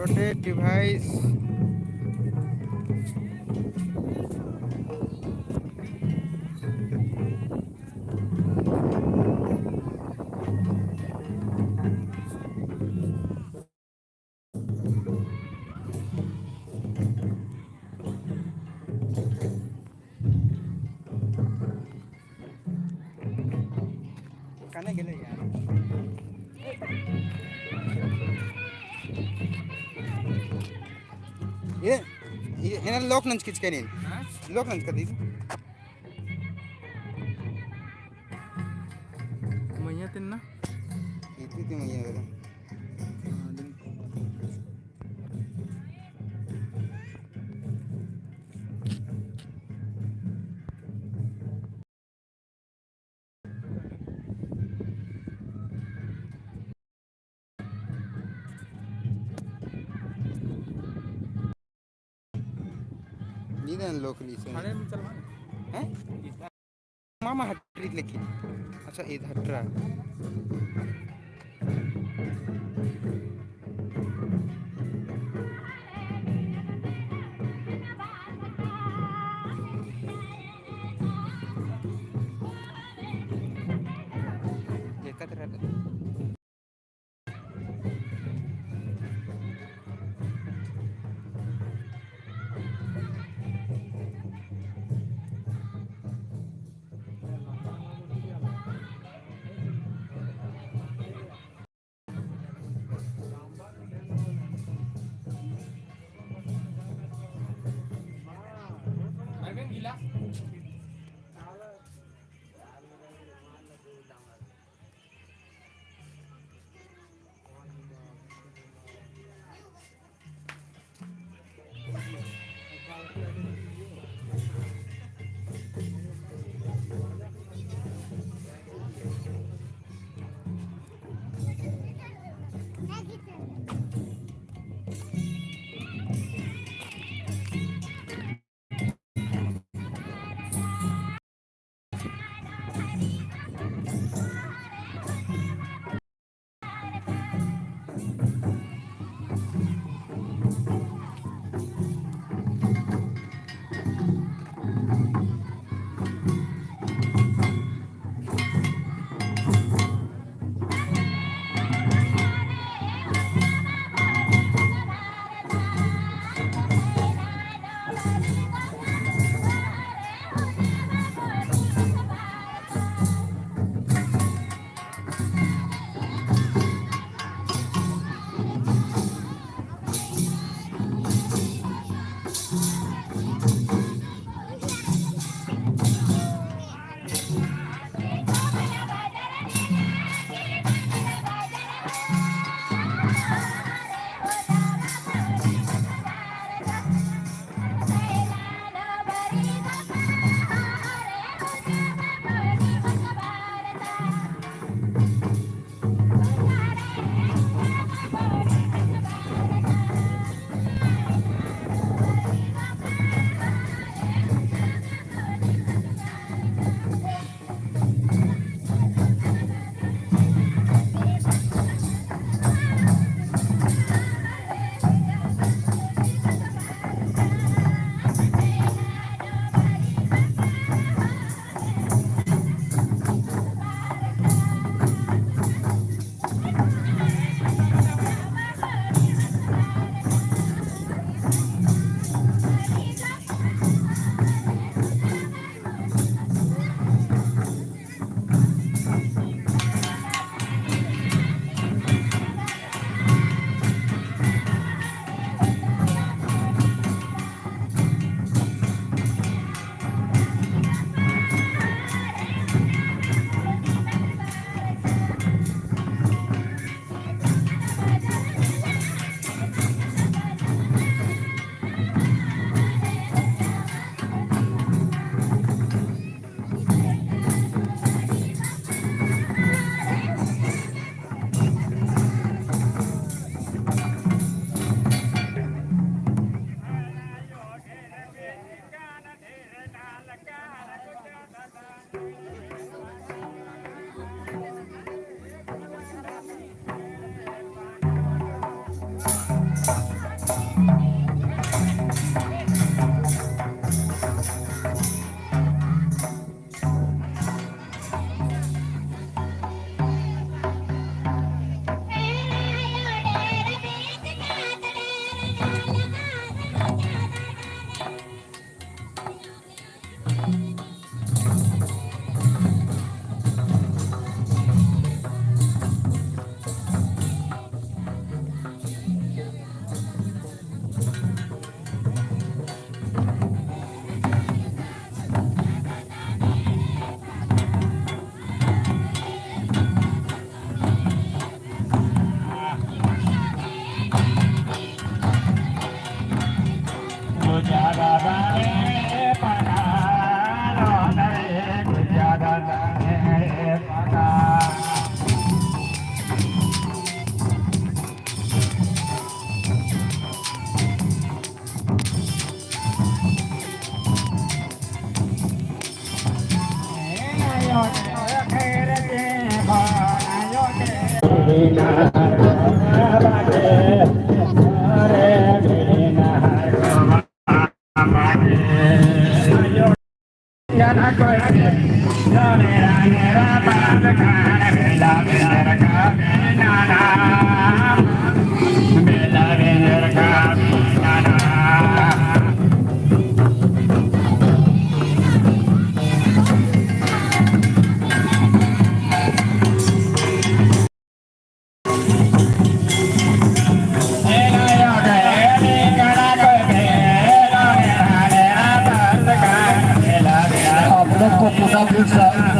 rotate device. काने गेले यार ये लॉक नंच खींच के नहीं लॉक नंच कर दी मैया तिन्ना इतनी मैया वगैरह ನೀನು ಲೋಕಲಿ मामा हटरीत लेकिन अच्छा ईद हटरा देखत रहता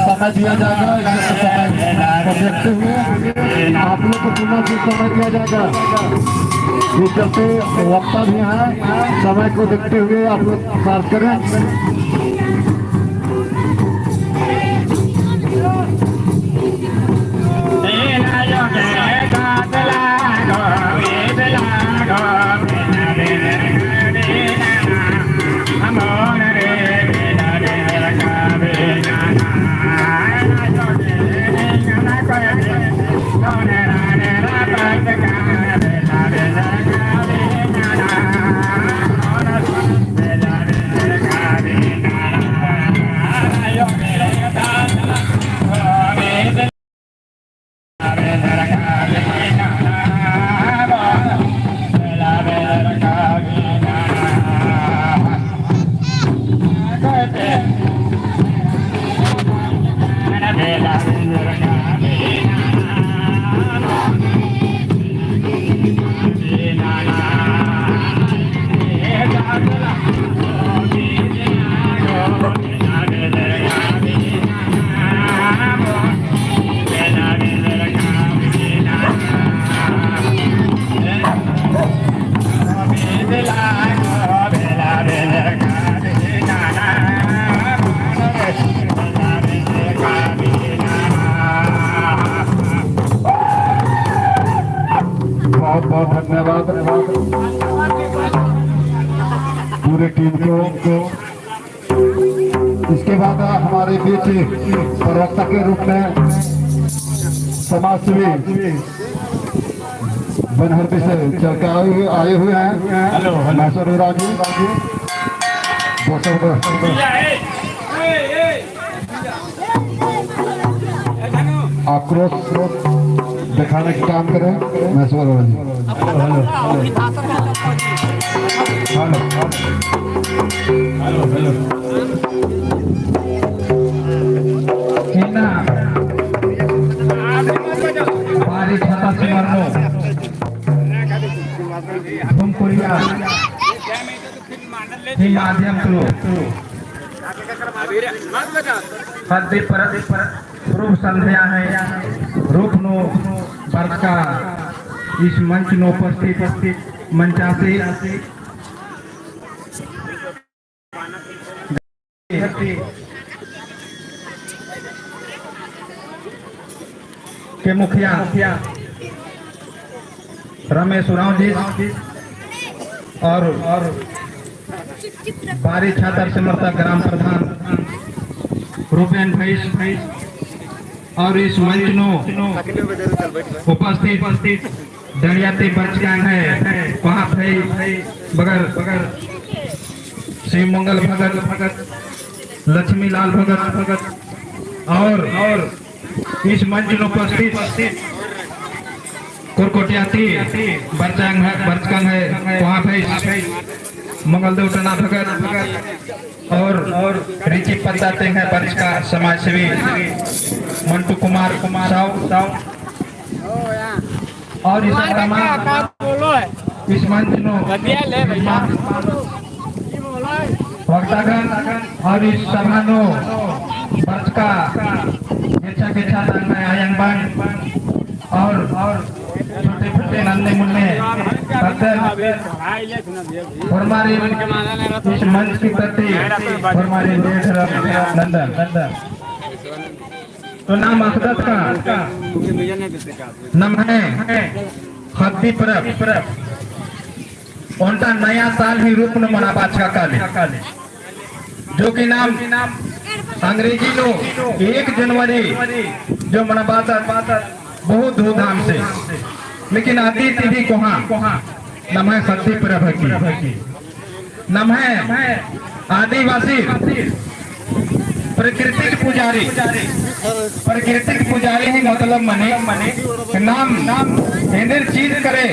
समय दिया जाएगा, समय को देखते हुए आप लोग को पुनः भी समय दिया जाएगा। जिस चलते वक्ता भी है, समय को देखते हुए आप लोग बात करें। बहुत बहुत धन्यवाद पूरे टीम को। इसके बाद हमारे बीच प्रवक्ता के रूप में समाजसेवी बनहरपी से चल के आए हुए हैं महेश्वर राजू आक्रोश दिखाने का काम करें महेश्वर राजू। बारी छाता से मरनो तुम कोरिया माध्यम पद्धति पर रूप संध्या है रूप नो वर्ष का इस मंच नो उपस्थित मंचासी के मुखिया रमेश उरांव जी और बारी छात्र समर्था ग्राम प्रधान रूपेन भाई और इस मंच नो उपस्थित दरियाती बचकान है वहाँ भाई बगर श्री मंगल भगत लक्ष्मी लाल भगत और इस मंच में उपस्थित कुरकोटियाती बरचकान है वहाँ भाई मंगलदेव टना भगत और रिची पत्ता सिंह है बर्च का समाज सेवी मंटू कुमार साव और इस मंच नो वक्तागण और इस सभा नो बर्च का आयंग और छोटे छोटे नन्हे मुन्ने हमारे इस मंच की प्रति हमारे नंदन तो नाम अकदत का नाम है हद्दी परब उनका नया साल ही रूप में मना बादशाह काले जो कि नाम अंग्रेजी लो 1 जनवरी जो मना बहुत धूमधाम से, लेकिन आदि तिथि कोहा नम है सती प्रभ की, नम है आदिवासी प्राकृतिक पुजारी, प्राकृतिक पुजारी ही मतलब मने नाम इंद्र चीज करे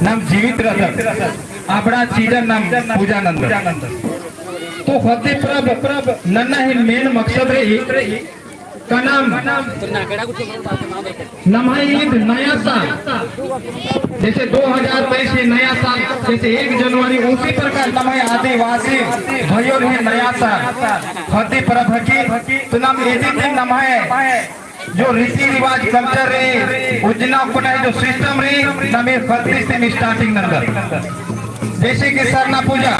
नाम जीवित रह आपड़ा चीजन नाम पूजानंद। तो फतेह प्रभ नन्ना ही मेन मकसद रही का नाम ईद नया साल, जैसे 2023 के नया साल जैसे 1 जनवरी, उसी प्रकार नमः आदिवासी भयो है नया साल फतेह प्रभ की। तो नाम इसी दिन नमः जो रीति रिवाज कल्चर रे उजना को जो सिस्टम रे नमे फतेह से स्टार्टिंग नंबर, जैसे कि सरना पूजा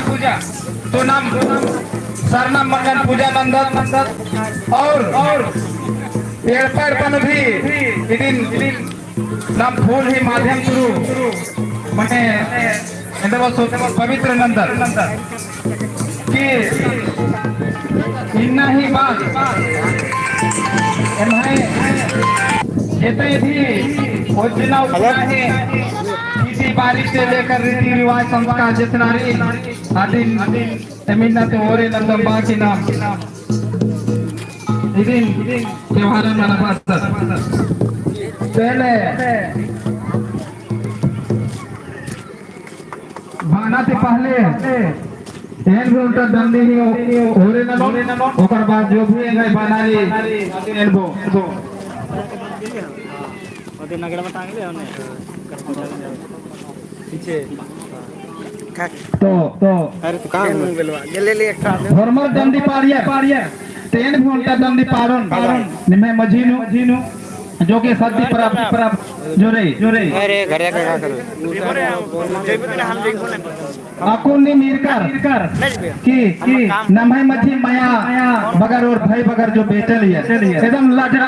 तो नाम सरना मंगन पूजा नंदन और पेड़ पन भी दिन नाम फूल ही माध्यम शुरू मने पवित्र नंदन कि इन्ना ही बात जितने भी योजना है खेती बाड़ी से लेकर रीति रिवाज संस्कार जितना आदि मिलना तो और नंदन बाकी नाम त्योहार मना पहले भाना से पहले एन भी उल्टा दंडी ही होरे न ओकर बाद जो भी है बनारी एल्बो ओदे नगड़ में टांग ले हमने पीछे तो अरे तू कहां बेलवा ले एक फॉर्मल दंडी पाड़िया तेन भी उल्टा दंडी पारण निमे मझीनु जो कि सदी पर जो रे अरे घर का क्या करो अकुन्नी मीरकर की नमय मझी माया बगर और भाई बगर जो बेचल है एकदम लजरा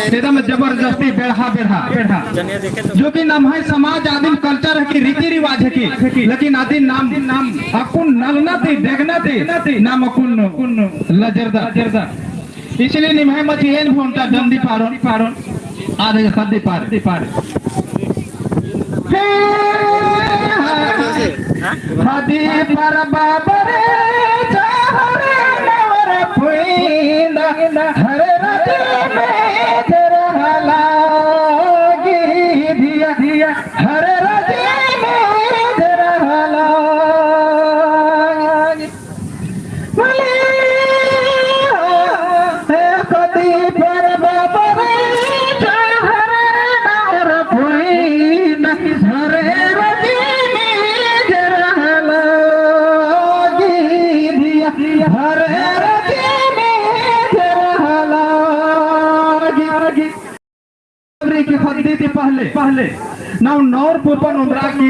एकदम जबरदस्ती बेढ़ा जो कि नमय समाज आदिम कल्चर है की रीति रिवाज है की, लेकिन आदि नाम अकुन नलना थी देखना थी नाम अकुन लजरदा, इसलिए निमय मछी एन भूनता दंडी पारण आधे सदी पार हदी पर बाबरे चाहरे नवर फुइंदा हरे रति में तेरा लागी दिया हरे रति में तेरा लागी कदी पर बाबरे चाहरे नवर फुइंदा हरे रति पहले नौर पूर्वन उमरा की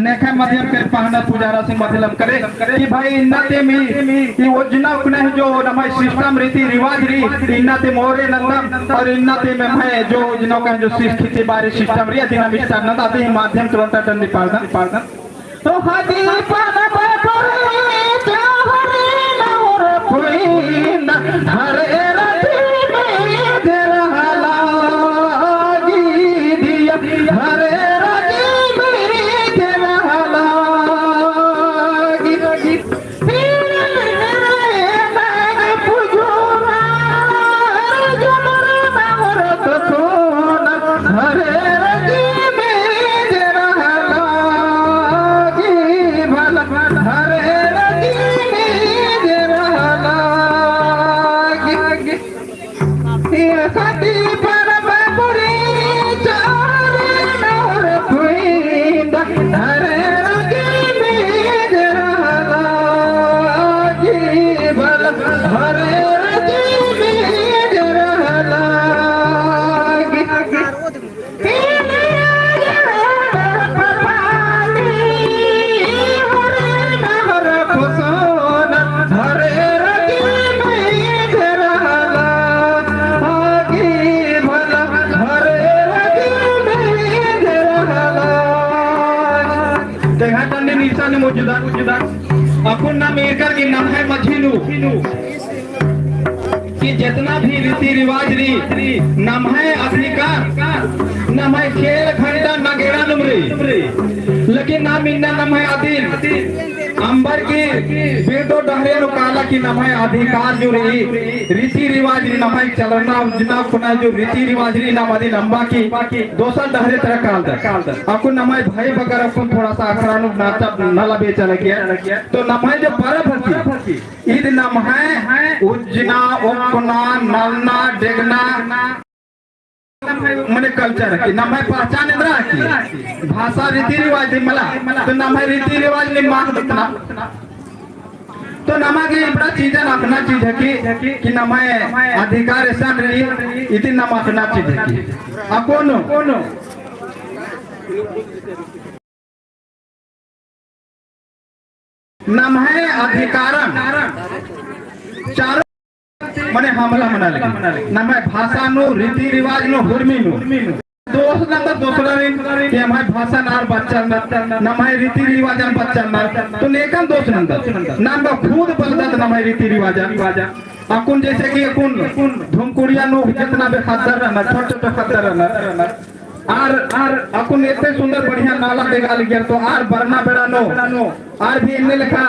नेखा मध्यम के पहना पुजारा से मतलब करे कि भाई इन्नाते में कि योजना कुने जो नमय सिस्टम रीति रिवाज री इन्नाते मोरे नंदम और इन्नाते में मैं जो योजना का जो स्थिति बारे सिस्टम री दिना विस्तार न आते माध्यम तुरंत दंडी पारदन तो हादी पाना बापरे चाहरे नौर फुइंदा हरे रति में तेरा लागी दिया हरे रति में तेरा लागी पुजुरा जमर नवर सोना हरे रति अकुन नाम एकर के नाम है मझीनु कि जितना भी रीति रिवाज री नम है अधिकार नम है खेल घंटा नगेड़ा नुमरी लेकिन नाम इन्ना नम है आदिल अंबर की बेटो डहरे नु काला की नम है अधिकार जो रही रीति रिवाज री नम है चलना उजना कुना जो रीति रिवाज री नाम आदि नंबा की दोसर डहरे तरह काल द आपको नम है भाई बगर अपन थोड़ा सा अखरानु नाचा नला बेचा लगिया तो नम है जो परब हकी ईद नम है उजना उपना नलना डेगना मने कल्चर की नम है पहचान इंद्रा की भाषा रीति रिवाज मला तो नम है रीति रिवाज ने मांग दतना तो नमा की बड़ा चीज है अपना चीज है कि नम है अधिकार ऐसा रही इतनी नम अपना चीज है कि कौन नम है अधिकारम चारों मने हमला मना लगे नम है भाषा नो रीति रिवाज नो हुर्मी नो दोस्त नंबर दूसरा कि हमारे भाषा नार बच्चा नम है रीति रिवाज बच्चा तो नेकन दोस्त नंबर नाम खुद बलदत नम है रीति रिवाज अकुन जैसे कि अकुन धुमकुड़िया नो जितना बेखतर रहना छोटे छोटे खतर रहना आर अकुन इतने सुंदर बढ़िया नाला बेगाल गया तो आर बरना बेड़ा नो आर भी इन्ने लिखा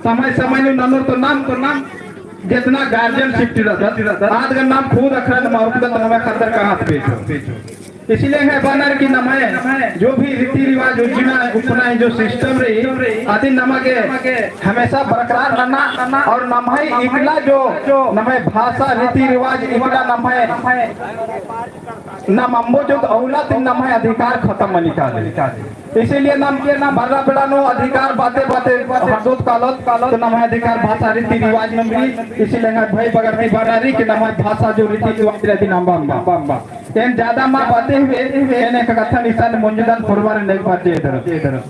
समय नो नंबर तो नाम जितना गार्जियन शिफ्ट रहता आज का नाम खुद अखरन मारुदा तो नवा खतर का हाथ बेचो इसलिए है बनर की नम है जो भी रीति रिवाज उपना जो सिस्टम रही आदि नम के हमेशा बरकरार रहना और नम है इकला जो नम है भाषा रीति रिवाज इकला नम है नम अम्बो जो औलाद नम है अधिकार खत्म निकाले इसीलिए नाम के नाम बड़ा बड़ा नो अधिकार बातें हदोत कालत तो नम है अधिकार भाषा रीति रिवाज में भी इसीलिए भाई बगर की बरारी के नम है भाषा जो रीति रिवाज रहती नाम बम्बा एन ज्यादा मां बातें हुए एने का कथा निशान मंजुदान फरवार नहीं पाते इधर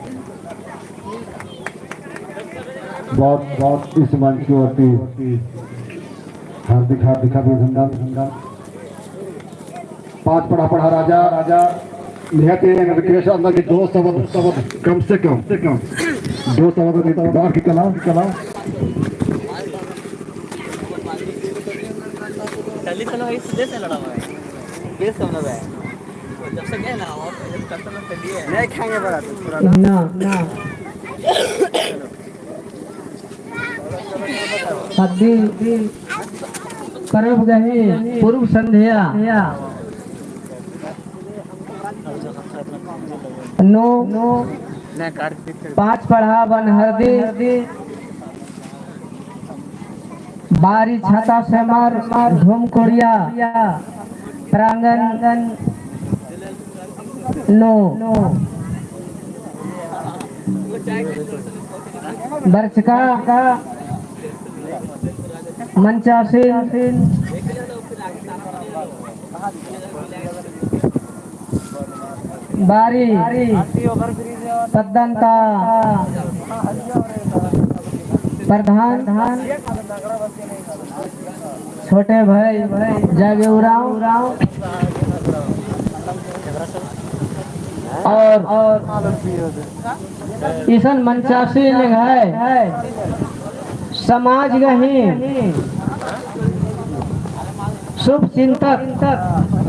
बहुत इस मंच की ओर हार्दिक अभिनंदन पांच पढ़ा राजा निहत रिक्वेस्ट अंदर की दो शब्द कम से कम दो शब्द की कला चली चलो भाई सीधे से लड़ा हुआ है ये समझ है जब से गए ना और कस्टमर से लिए नहीं खाएंगे बड़ा पूरा ना सदी करब गए पूर्व संध्या नो पांच पढ़ा बन हरदी बारी छाता से मार धूम कोड़िया प्रांगण नो बरचका मंचासीन बारी पद्दंता प्रधान छोटे भाई जागे उराव और ईसन मंचासी है समाज गही शुभ चिंतक